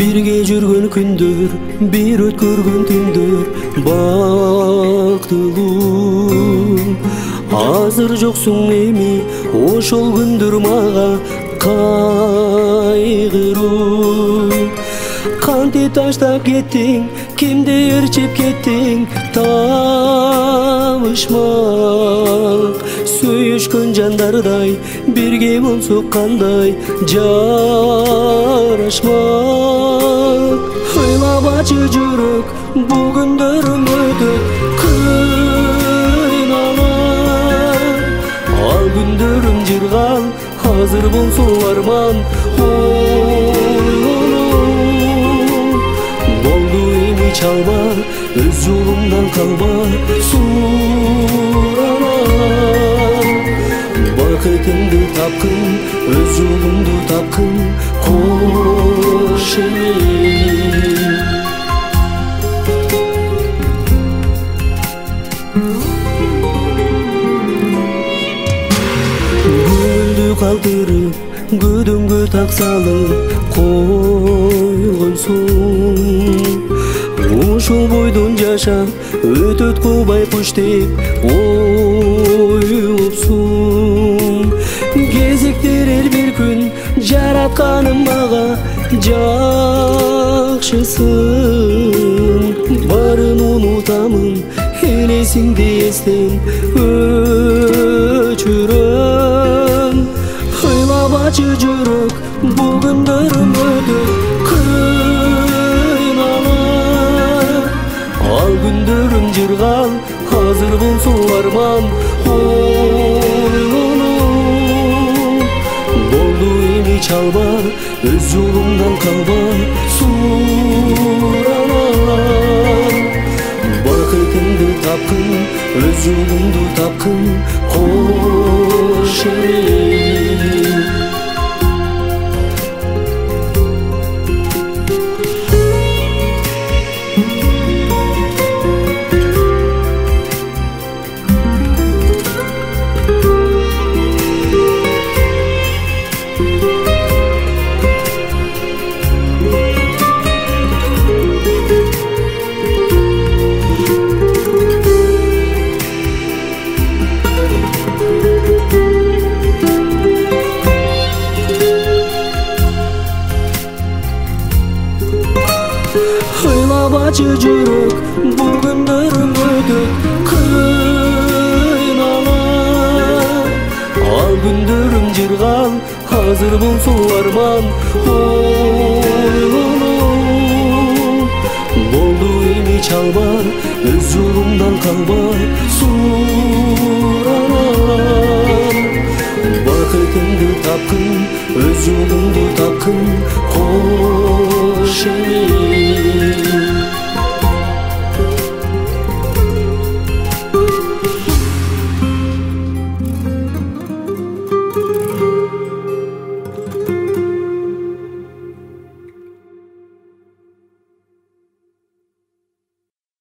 Birge жүргөн күндөр, бир өткөргөн түндөр бактылуу. Азыр жоксуң эми, ошол күндөр мага кайгыруу. Канти таштап кеттиң, кимди ээрчип кеттиң, табышмак. Сүйүшкөн жандардай, бирге болсок кандай жарашмак. Ыйлабачы жүрөк, бул күндөрүм өтөт кыйналып. Ал күндөрүм жыргал, азыр болсо арман çalma, öz yolumdan kalma, surana. Vakitinde tapkın, öz yolumdu tapkın, koş emin. Güldü kaldırıp, güdümgü taksalıp, koygunsun. Ушул бойдон жашап, өтөт кубай куш деп ойлопсуң. Кезиктирер бир күн жаратканым мага жакшысын. Барын унутамын, элесиңди эстен өчүрөм. Ыйлабачы жүрөк, бул күндөрүм өтөт күндөрүм жыргал, азыр болсо арман ойлонуп. Болду эми чалба, өз жолумдан калба, сурана. Бакытымды тапкын, өз жолумду тапкын, кош эми. Ыйлабачы жүрөк, бул күндөрүм өтөт кыйналып. Ал күндөрүм жыргал, азыр болсо арман ойлонуп. Болду эми чалба, өз жолумдан калба, сурана. Бакытымды тапкын, өз жолумду тапкын, кош эми.